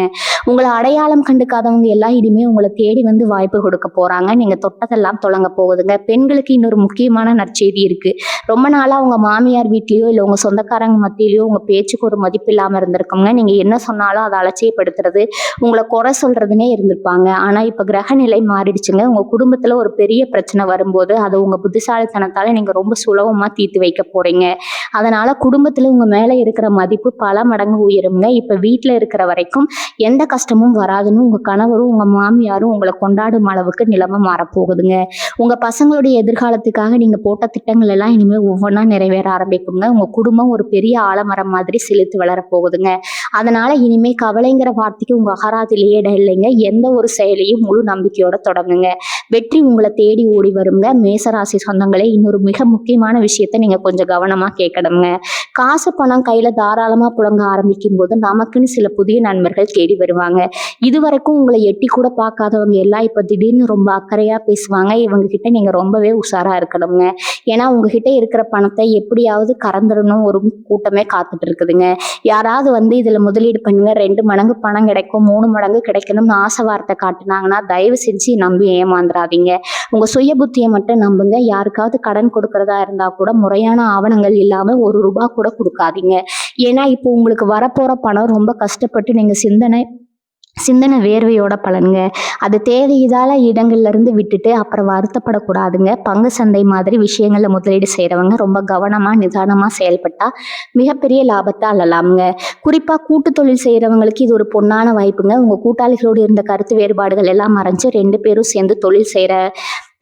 Speaker 1: உங்களை அடையாளம் கண்டுக்காதவங்க எல்லாம் இனிமே உங்களை தேடி வந்து வாய்ப்பு கொடுக்க போறாங்க. நீங்க தொட்டதெல்லாம் தொடங்க போகுதுங்க. பெண்களுக்கு இன்னொரு முக்கியமான நற்செய்தி இருக்கு. ரொம்ப நாளா உங்க மாமியார் வீட்லயோ இல்ல உங்க சொந்தக்காரங்க மத்தியிலயோ உங்க பேச்சுக்கு ஒரு மதிப்பு இல்லாம இருந்திருக்குங்க. நீங்க என்ன சொன்னாலும் அதை அலட்சியப்படுத்துறது, உங்களை குறை சொல்றதுன்னே இருந்திருப்பாங்க. ஆனா இப்ப கிரக நிலை மாறிடுச்சுங்க. உங்க குடும்பத்துல ஒரு பெரிய பிரச்சனை வரும்போது அதை உங்க புத்திசாலித்தனத்தால நீங்க ரொம்ப சுலபமா தீர்த்து வைக்க போறீங்க. அதனால குடும்பத்துல உங்க மேல இருக்கிற மதிப்பு பல மடங்கு உயருங்க. இப்ப வீட்டுல இருக்கிற வரைக்கும் எந்த கஷ்டமும் வராதுன்னு உங்க கணவரும் உங்க மாமியாரும் உங்களை கொண்டாடும் அளவுக்கு நிலைமை மாறப்போகுதுங்க. உங்க பசங்களுடைய எதிர்காலத்துக்காக நீங்க போட்ட திட்டங்கள் எல்லாம் இனிமே ஒவ்வொன்றா நிறைவேற ஆரம்பிக்குங்க. உங்க குடும்பம் ஒரு பெரிய ஆலமரம் மாதிரி செழித்து வளர போகுதுங்க. அதனால இனிமே கவலைங்கிற வார்த்தைக்கு உங்க அகராதிலேயே இடம் இல்லைங்க. எந்த ஒரு செயலையும் முழு நம்பிக்கையோட தொடங்குங்க. வெற்றி உங்களை தேடி ஓடி வருங்க. மேசராசி சொந்தங்களே, இன்னொரு மிக முக்கியமான விஷயத்த நீங்க கொஞ்சம் கவனமா கேட்கணுங்க. காசு பணம் கையில தாராளமா புழங்க ஆரம்பிக்கும் போது நமக்குன்னு சில புதிய நண்பர்கள் தேடி வருவாங்க. இதுவரைக்கும் உங்களை எட்டி கூட பார்க்காதவங்க எல்லாம் இப்ப திடீர்னு ரொம்ப அக்கறையா பேசுவாங்க. இவங்க கிட்ட நீங்க ரொம்பவே உஷாரா இருக்கணுங்க. ஏன்னா உங்ககிட்ட இருக்கிற பணத்தை எப்படியாவது கறந்துடணும் ஒரு கூட்டமே காத்துட்டு இருக்குதுங்க. யாராவது வந்து இதுல முதலீடு பண்ணுங்க, 2 மடங்கு பணம் கிடைக்கும், 3 மடங்கு கிடைக்கணும்னு ஆசை வார்த்தை காட்டுனாங்கன்னா தயவு செஞ்சு நம்பி ஏமாந்துடாதீங்க. உங்க சுய புத்தியை மட்டும் நம்புங்க. யாருக்காவது கடன் கொடுக்கறதா இருந்தா கூட முறையான ஆவணங்கள் இல்லாம 1 ரூபாய் கூட கொடுக்காதீங்க. ஏன்னா இப்போ உங்களுக்கு வரப்போற பணம் ரொம்ப கஷ்டப்பட்டு நீங்க சிந்தனை வேர்வையோட பலனுங்க. அது தேவையில்லாத இடங்கள்ல இருந்து விட்டுட்டு அப்புறம் வருத்தப்படக்கூடாதுங்க. பங்கு சந்தை மாதிரி விஷயங்கள்ல முதலீடு செய்யறவங்க ரொம்ப கவனமா நிதானமா செயல்பட்டா மிகப்பெரிய லாபத்தை அள்ளலாமுங்க. குறிப்பா கூட்டு தொழில் செய்யறவங்களுக்கு இது ஒரு பொன்னான வாய்ப்புங்க. உங்க கூட்டாளிகளோடு இருந்த கருத்து வேறுபாடுகள் எல்லாம் மறைஞ்சு 2 பேரும் சேர்ந்து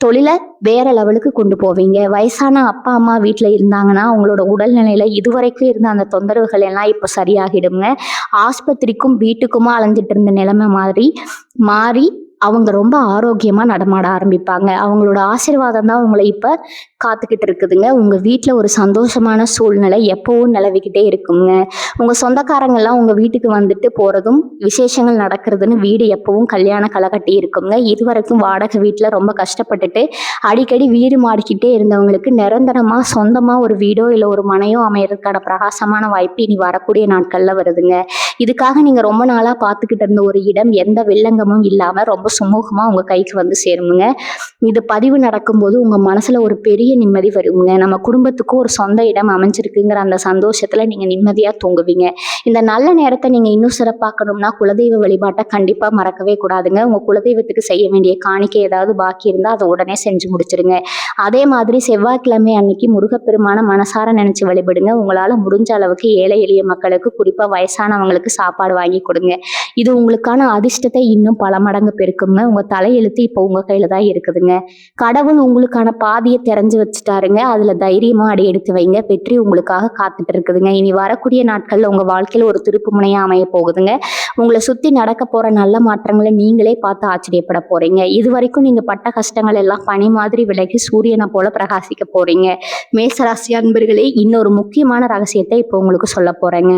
Speaker 1: தொழிலை வேற லெவலுக்கு கொண்டு போவீங்க. வயசான அப்பா அம்மா வீட்டில் இருந்தாங்கன்னா அவங்களோட உடல்நிலையில இதுவரைக்கும் இருந்த அந்த தொந்தரவுகள் எல்லாம் இப்போ சரியாகிடுங்க. ஆஸ்பத்திரிக்கும் வீட்டுக்குமா அலைஞ்சிட்டு இருந்த நிலைமை மாறி அவங்க ரொம்ப ஆரோக்கியமா நடமாட ஆரம்பிப்பாங்க. அவங்களோட ஆசீர்வாதம் தான் உங்களை இப்ப காத்துக்கிட்டு இருக்குதுங்க. உங்க வீட்டுல ஒரு சந்தோஷமான சூழ்நிலை எப்பவும் நிலவிக்கிட்டே இருக்குங்க. உங்க சொந்தக்காரங்க எல்லாம் உங்க வீட்டுக்கு வந்துட்டு போறதும் விசேஷங்கள் நடக்கிறதுன்னு வீடு எப்பவும் கல்யாண களை கட்டி இருக்குங்க. இதுவரைக்கும் வாடகை வீட்டுல ரொம்ப கஷ்டப்பட்டுட்டு அடிக்கடி வீடு மாறிக்கிட்டே இருந்தவங்களுக்கு நிரந்தரமா சொந்தமா ஒரு வீடோ இல்ல ஒரு மனையோ அமையறதுக்கான பிரகாசமான வாய்ப்பு இனி வரக்கூடிய நாட்கள்ல வருதுங்க. இதுக்காக நீங்க ரொம்ப நாளா பார்த்துக்கிட்டு இருந்த ஒரு இடம் எந்த வில்லங்கமும் இல்லாம ரொம்ப சுமூகமா உங்க கைக்கு வந்து சேருமுங்க. இது பதிவு நடக்கும்போது உங்க மனசுல ஒரு பெரிய நிம்மதி வருங்க. நம்ம குடும்பத்துக்கும் ஒரு சொந்த இடம் அமைஞ்சிருக்குங்கிற அந்த சந்தோஷத்துல நீங்க நிம்மதியா தூங்குவீங்க. இந்த நல்ல நேரத்தை நீங்க இன்னும் சிறப்பாக்கணும்னா குலதெய்வ வழிபாட்டை கண்டிப்பா மறக்கவே கூடாதுங்க. உங்க குலதெய்வத்துக்கு செய்ய வேண்டிய காணிக்கை ஏதாவது பாக்கி இருந்தா அதை உடனே செஞ்சு முடிச்சிருங்க. அதே மாதிரி செவ்வாய்க்கிழமை அன்னைக்கு முருகப்பெருமான மனசார நினைச்சு வழிபடுங்க. உங்களால முடிஞ்ச அளவுக்கு ஏழை எளிய மக்களுக்கு குறிப்பா வயசானவங்களுக்கு சாப்பாடு வாங்கி கொடுங்க. இது உங்களுக்கான அதிர்ஷ்டத்தை இன்னும் பல மடங்கு பெருக்குங்க. உங்க தலையெழுத்து இப்போ உங்க கையில தான் இருக்குதுங்க. கடவுள் உங்களுக்கான பாதியை தெரிஞ்சு வச்சுட்டாருங்க. அதுல தைரியமா அடி எடுத்து வைங்க. வெற்றி உங்களுக்காக காத்துட்டு இருக்குதுங்க. இனி வரக்கூடிய நாட்கள்ல உங்க வாழ்க்கையில ஒரு திருப்பு முனையா அமைய போகுதுங்க. உங்களை சுத்தி நடக்க போற நல்ல மாற்றங்களை நீங்களே பார்த்து ஆச்சரியப்பட போறீங்க. இது வரைக்கும் நீங்க பட்ட கஷ்டங்கள் எல்லாம் பனி மாதிரி விலகி சூரியனை போல பிரகாசிக்க போறீங்க. மேசராசி அன்பர்களே, இன்னொரு முக்கியமான ரகசியத்தை இப்போ உங்களுக்கு சொல்ல போறேங்க.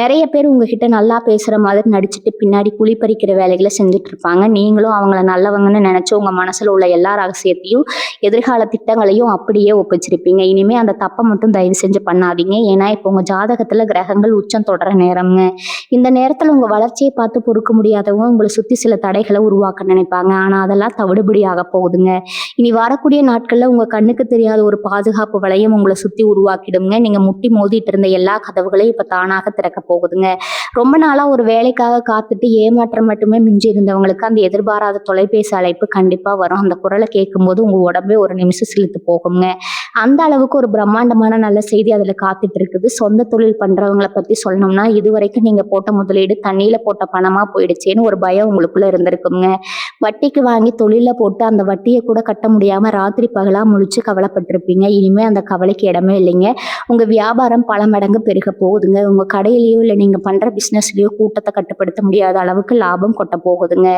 Speaker 1: நிறைய பேர் உங்ககிட்ட நல்லா பேசுற மாதிரி நடிச்சுட்டு பின்னாடி குழி பறிக்கிற வேலைகளை செஞ்சுட்டு இருப்பாங்க. நீங்களும் அவங்கள நல்லவங்கன்னு நினைச்சு உங்க மனசுல உள்ள எல்லா ரகசியத்தையும் எதிர்கால திட்டங்களையும் அப்படியே ஒப்பிச்சிருப்பீங்க. இனிமே அந்த தப்பை மட்டும் தயவு செஞ்சு பண்ணாதீங்க. ஏன்னா இப்போ உங்க ஜாதகத்துல கிரகங்கள் உச்சம் தொடர நேரம்ங்க. இந்த நேரத்துல உங்க வளர்ச்சியை பார்த்து பொறுக்க முடியாதவங்க உங்களை சுத்தி சில தடைகளை உருவாக்க நினைப்பாங்க. ஆனா அதெல்லாம் தவிடுபடியாக போகுதுங்க. இனி வரக்கூடிய நாட்கள்ல உங்க கண்ணுக்கு தெரியாத ஒரு பாதுகாப்பு வளையம் உங்களை சுத்தி உருவாக்கிடுங்க. நீங்க முட்டி மோதிட்டு இருந்த எல்லா கதவுகளையும் இப்ப தானாக திறக்க போகுதுங்க. ரொம்ப நாளா ஒரு வேலைக்காக காத்துட்டு ஏமாற்றம் மட்டுமே மிஞ்சி இருந்தவங்களுக்கு அந்த எதிர்பாராத தொலைபேசி அழைப்பு கண்டிப்பா வரும். அந்த குரலை கேட்கும்போது உங்க உடம்பே ஒரு நிமிஷம் சிலித்து போகுங்க. அந்த அளவுக்கு ஒரு பிரம்மாண்டமான நல்ல செய்தி அதுல காத்துட்டு இருக்குது. சொந்த தொழில் பண்றவங்களை பத்தி சொல்லணும்னா இதுவரைக்கும் நீங்க போட்ட முதலீடு தண்ணியில போட்ட பணமா போயிடுச்சேன்னு ஒரு பயம் உங்களுக்குள்ள இருந்திருக்குங்க. வட்டிக்கு வாங்கி தொழில போட்டு அந்த வட்டியை கூட கட்ட முடியாம ராத்திரி பகலா முழிச்சு கவலைப்பட்டிருப்பீங்க. இனிமே அந்த கவலைக்கு இடமே இல்லைங்க. உங்க வியாபாரம் பல மடங்கு பெருக போகுதுங்க. உங்க கடையிலயோ இல்ல நீங்க பண்ற பிசினஸ்லயோ கூட்டத்தை கட்டுப்படுத்த முடியாத அளவுக்கு லாபம் கொட்ட போகுதுங்க.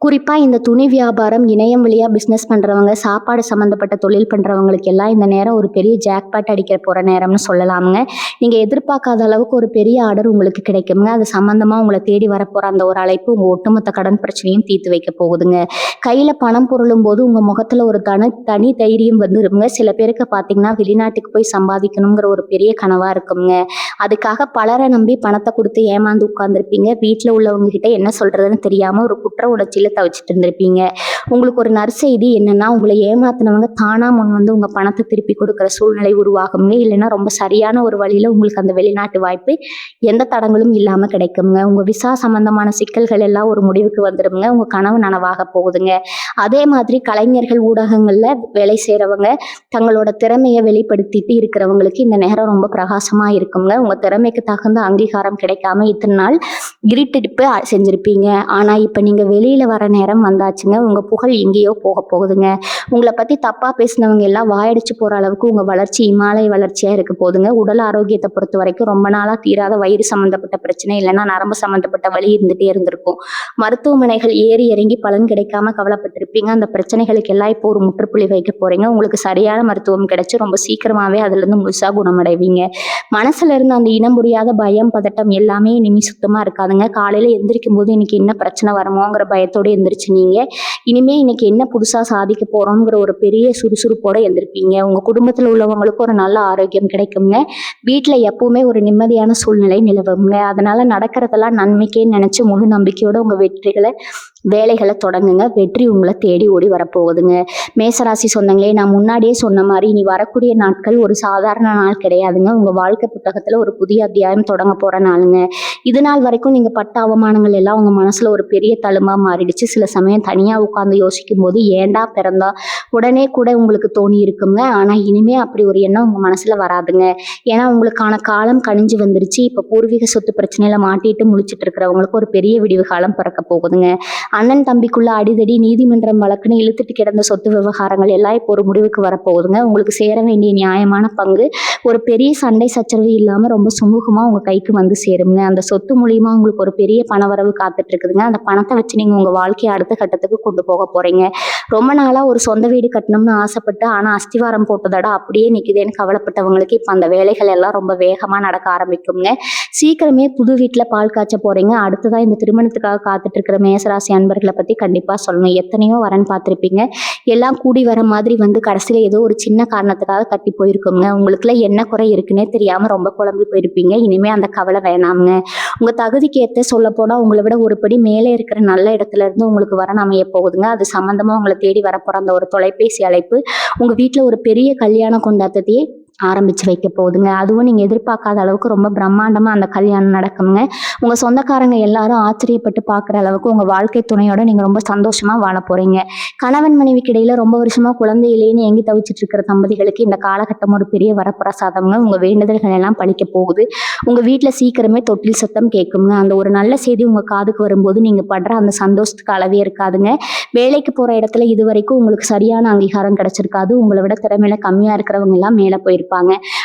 Speaker 1: குறிப்பா இந்த துணி வியாபாரம், இணையம் வழியா பிசினஸ் பண்றவங்க, சாப்பாடு சம்மந்தப்பட்ட தொழில் பண்றவங்களுக்கு எல்லாம் இந்த நேரம் ஒரு பெரிய ஜாக்பாட் அடிக்க போற நேரம்னு சொல்லலாம்ங்க. நீங்க எதிர்பார்க்காத அளவுக்கு ஒரு பெரிய ஆர்டர் உங்களுக்கு கிடைக்குங்க. அது சம்மந்தமா உங்கள தேடி வரப்போற அந்த ஒரு அழைப்பு உங்க ஒட்டுமொத்த கடன் பிரச்சனையும் தீர்த்து வைக்க போகுதுங்க. கையில பணம் புரளும்போது உங்க முகத்துல ஒரு தனி தைரியம் வந்துருங்க. சில பேருக்கு பார்த்தீங்கன்னா, வெளிநாட்டுக்கு போய் சம்பாதிக்கணுங்கிற ஒரு பெரிய கனவா இருக்குங்க. அதுக்காக பலர நம்பி பணத்த குடுத்து ஏமாந்து உட்கார்ந்திருப்பீங்க. வீட்ல உள்ளவங்க கிட்ட என்ன சொல்றதுன்னு தெரியாம ஒரு குற்ற உணர்ச்சியில தவிச்சிட்டு இருந்திருப்பீங்க. உங்களுக்கு ஒரு நற்செய்தி என்னன்னா, உங்கள ஏமாத்துனவங்க தானா முன் வந்து உங்க பணத்த திருப்பி கொடுக்கிற சூழ்நிலை உருவாகுங்க. இல்லைன்னா ரொம்ப சரியான ஒரு வழியில உங்களுக்கு அந்த வெளிநாட்டு வாய்ப்பு எந்த தடங்களும் இல்லாம கிடைக்குங்க. உங்க விசா சம்பந்தமான சிக்கல்கள் எல்லாம் ஒரு முடிவுக்கு வந்துருங்க. உங்க கனவு நனவாக போகுதுங்க. அதே மாதிரி கலைஞர்கள், ஊடகங்கள்ல வேலை செய்றவங்க, தங்களோட திறமைய வெளிப்படுத்திட்டு இருக்கிறவங்களுக்கு இந்த நேரம் ரொம்ப பிரகாசமா இருக்குங்க. உங்க திறமைக்கு தகுந்த அங்கீகாரம் கிடைக்காம இத்தனை நாள் இருட்டடிப்பு செஞ்சிருப்பீங்க. ஆனா இப்ப நீங்க வெளியில வர நேரம் வந்தாச்சுங்க. உங்க புகழ் எங்கேயோ போக போகுதுங்க. உங்கள பத்தி தப்பா பேசினவங்க எல்லாம் வாயடிச்சு போற அளவுக்கு உங்க வளர்ச்சி இமாலய வளர்ச்சியா இருக்க போகுதுங்க. உடல் ஆரோக்கியத்தை பொறுத்த வரைக்கும் ரொம்ப நாளா தீராத வயிறு சம்பந்தப்பட்ட பிரச்சனை, இல்லைன்னா நரம்பு சம்பந்தப்பட்ட வலி இருந்துட்டே இருந்திருக்கும். மருத்துவமனைகள் ஏறி இறங்கி பலன் கிடைக்காம கவலைப்பட்டிருப்பீங்க. அந்த பிரச்சனைகளுக்கு எல்லாம் இப்போ ஒரு முற்றுப்புள்ளி வைக்க போறீங்க. உங்களுக்கு சரியான மருத்துவம் கிடைச்சு ரொம்ப சீக்கிரமாவே அதுல இருந்து முழுசா குணமடைவீங்க. மனசுல இருந்து அந்த இனம் புரியாத பயம், பதட்டம் எல்லாமே இனிமே சுத்தமா இருக்காதுங்க. காலையில எந்திரிக்கும் போது இன்னைக்கு என்ன பிரச்சனை வருமோங்கிற பயத்தோட எந்திரிச்சு நீங்க இனிமே இன்னைக்கு என்ன புதுசா சாதிக்க போறோம்ங்கிற ஒரு பெரிய சுறுசுறுப்போட எந்திருப்பீங்க. உங்க குடும்பத்துல உள்ளவங்களுக்கு ஒரு நல்ல ஆரோக்கியம் கிடைக்குங்க. வீட்டுல எப்பவுமே ஒரு நிம்மதியான சூழ்நிலை நிலவுங்க. அதனால நடக்கிறதெல்லாம் நன்மைக்கேன்னு நினைச்சு முழு நம்பிக்கையோட உங்க வேலைகளை தொடங்குங்க. வெற்றி உங்களை தேடி ஓடி வரப்போகுதுங்க. மேசராசி சொந்தங்களே, நான் முன்னாடியே சொன்ன மாதிரி இனி வரக்கூடிய நாட்கள் ஒரு சாதாரண நாள் கிடையாதுங்க. உங்க வாழ்க்கை புத்தகத்துல ஒரு புதிய அத்தியாயம் தொடங்க போற நாளுங்க. இது நாள் வரைக்கும் நீங்க பட்ட அவமானங்கள் எல்லாம் உங்க மனசுல ஒரு பெரிய தழும்பா மாறிடுச்சு. சில சமயம் தனியா உட்கார்ந்து யோசிக்கும் போது ஏண்டா பிறந்தா உடனே கூட உங்களுக்கு தோணி இருக்குங்க. ஆனா இனிமே அப்படி ஒரு எண்ணம் உங்க மனசுல வராதுங்க. ஏன்னா உங்களுக்கான காலம் கனிஞ்சு வந்துருச்சு. இப்ப பூர்வீக சொத்து பிரச்சனையில மாட்டிட்டு முழிச்சிட்டு இருக்கிறவங்களுக்கு ஒரு பெரிய விடிவு காலம் பிறக்க போகுதுங்க. அண்ணன் தம்பிக்குள்ள அடிதடி, நீதிமன்றம் வழக்குன்னு இழுத்துட்டு கிடந்த சொத்து விவகாரங்கள் எல்லாம் இப்போ ஒரு முடிவுக்கு வரப்போகுதுங்க. உங்களுக்கு சேர வேண்டிய நியாயமான பங்கு ஒரு பெரிய சண்டை சச்சரவு இல்லாம ரொம்ப சுமூகமா உங்க கைக்கு வந்து சேருங்க. அந்த சொத்து மூலியமா உங்களுக்கு ஒரு பெரிய பணவரவு காத்துட்டு இருக்குதுங்க. அந்த பணத்தை வச்சு நீங்க உங்க வாழ்க்கையை அடுத்த கட்டத்துக்கு கொண்டு போக போறீங்க. ரொம்ப நாளா ஒரு சொந்த வீடு கட்டணும்னு ஆசைப்பட்டு ஆனா அஸ்திவாரம் போட்டதோட அப்படியே நிக்குதேன்னு கவலைப்பட்டவங்களுக்கு இப்ப அந்த வேலைகள் எல்லாம் ரொம்ப வேகமா நடக்க ஆரம்பிக்குங்க. சீக்கிரமே புது வீட்டுல பால் காய்ச்ச போறீங்க. அடுத்ததான் இந்த திருமணத்துக்காக காத்துட்டு இருக்கிற மேசராசி அன்பர்களை பத்தி கண்டிப்பா சொல்லணும். எத்தனையோ வரன் பார்த்திருப்பீங்க. எல்லாம் கூடி வர மாதிரி வந்து கடைசியில ஏதோ ஒரு சின்ன காரணத்துக்காக கட்டி போயிருக்குங்க. உங்களுக்குள்ள என்ன குறை இருக்குன்னே தெரியாம ரொம்ப குழம்பி போயிருப்பீங்க. இனிமே அந்த கவலை வேணாமுங்க. உங்க தகுதிக்கு ஏற்ற சொல்ல போனா உங்களை விட ஒரு படி மேலே இருக்கிற நல்ல இடத்துல இருந்து உங்களுக்கு வரன் அமைய போகுதுங்க. அது சம்பந்தமா உங்களை தேடி வரப்போற அந்த ஒரு தொலைபேசி அழைப்பு உங்க வீட்டுல ஒரு பெரிய கல்யாண கொண்டாட்டத்தையே ஆரம்பிச்சு வைக்க போகுதுங்க. அதுவும் நீங்க எதிர்பார்க்காத அளவுக்கு ரொம்ப பிரம்மாண்டமா அந்த கல்யாணம் நடக்குங்க. உங்க சொந்தக்காரங்க எல்லாரும் ஆச்சரியப்பட்டு பார்க்குற அளவுக்கு உங்க வாழ்க்கை துணையோட நீங்க ரொம்ப சந்தோஷமா வாழ போறீங்க. கணவன் மனைவிக்கு இடையில ரொம்ப வருஷமா குழந்தை இல்லைன்னு எங்கி தவிச்சிட்டு இருக்கிற தம்பதிகளுக்கு இந்த காலகட்டம் ஒரு பெரிய வரப்பிரசாதம்ங்க. உங்க வேண்டுதல்கள் எல்லாம் பழிக்க போகுது. உங்க வீட்டுல சீக்கிரமே தொட்டில் சத்தம் கேட்குங்க. அந்த ஒரு நல்ல செய்தி உங்க காதுக்கு வரும்போது நீங்க படுற அந்த சந்தோஷத்துக்கு அளவே இருக்காதுங்க. வேலைக்கு போற இடத்துல இது வரைக்கும் உங்களுக்கு சரியான அங்கீகாரம் கிடைச்சிருக்காது. உங்களை விட திறமையில கம்மியா இருக்கிறவங்க எல்லாம் மேல போயிருப்பாங்க.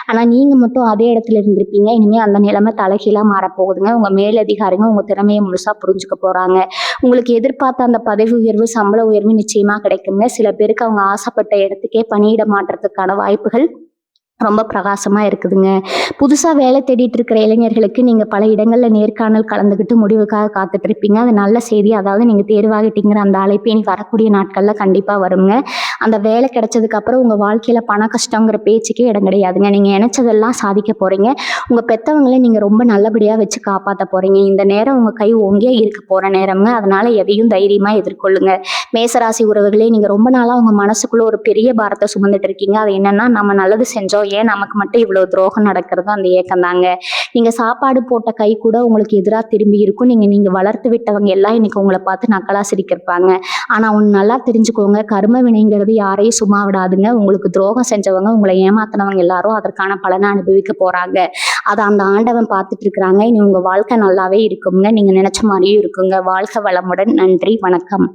Speaker 1: ஆனா நீங்க மட்டும் அதே இடத்துல இருந்திருப்பீங்க. இனிமே அந்த நிலைமை தலைகீழா மாறப்போகுதுங்க. உங்க மேலதிகாரிங்க உங்க திறமையை முழுசா புரிஞ்சுக்க போறாங்க. உங்களுக்கு எதிர்பார்த்த அந்த பதவி உயர்வு, சம்பள உயர்வு நிச்சயமா கிடைக்குங்க. சில பேருக்கு அவங்க ஆசைப்பட்ட இடத்துக்கே பணியிட மாற்றத்துக்கான வாய்ப்புகள் ரொம்ப பிரகாசமா இருக்குதுங்க. புதுசா வேலை தேடிட்டு இருக்கிற இளைஞர்களுக்கு நீங்க பல இடங்கள்ல நேர்காணல் கலந்துக்கிட்டு முடிவுக்காக காத்துட்டு இருப்பீங்க. அது நல்ல செய்தி. அதாவது நீங்க தேர்வாகிட்டீங்கிற அந்த அழைப்பு இனி வரக்கூடிய நாட்கள்ல கண்டிப்பா வருங்க. அந்த வேலை கிடைச்சதுக்கு அப்புறம் உங்க வாழ்க்கையில பண கஷ்டங்கிற பேச்சுக்கே இடம் கிடையாதுங்க. நீங்க நினைச்சதெல்லாம் சாதிக்க போறீங்க. உங்க பெத்தவங்களை நீங்க ரொம்ப நல்லபடியா வச்சு காப்பாத்த போறீங்க. இந்த நேரம் உங்க கை ஓங்கியே இருக்க போற நேரம்ங்க. அதனால எதையும் தைரியமா எதிர்கொள்ளுங்க. மேசராசி உறவுகளே, நீங்க ரொம்ப நாளா உங்க மனசுக்குள்ள ஒரு பெரிய பாரத்தை சுமந்துட்டு இருக்கீங்க. அது என்னன்னா, நம்ம நல்லது செஞ்சோம், ஏன் நமக்கு மட்டும் இவ்வளவு துரோகம் நடக்கிறது, அந்த ஏக்கம் தாங்க. நீங்க சாப்பாடு போட்ட கை கூட உங்களுக்கு எதிராக திரும்பி இருக்கும். நீங்க வளர்த்து விட்டவங்க எல்லாம் இன்னைக்கு உங்களை பார்த்து நக்கலா சிரிக்கிருப்பாங்க. ஆனா ஒண்ணு நல்லா தெரிஞ்சுக்கோங்க, கர்ம வினைங்கிறது யாரையும் சும்மா விடாதுங்க. உங்களுக்கு துரோகம் செஞ்சவங்க, உங்களை ஏமாத்தினவங்க எல்லாரும் அதற்கான பலனை அனுபவிக்க போறாங்க. அதை அந்த ஆண்டவன் பார்த்துட்டு இருக்கிறாங்க. இனி உங்க வாழ்க்கை நல்லாவே இருக்குங்க. நீங்க நினைச்ச மாதிரியும் இருக்குங்க. வாழ்க வளமுடன். நன்றி, வணக்கம்.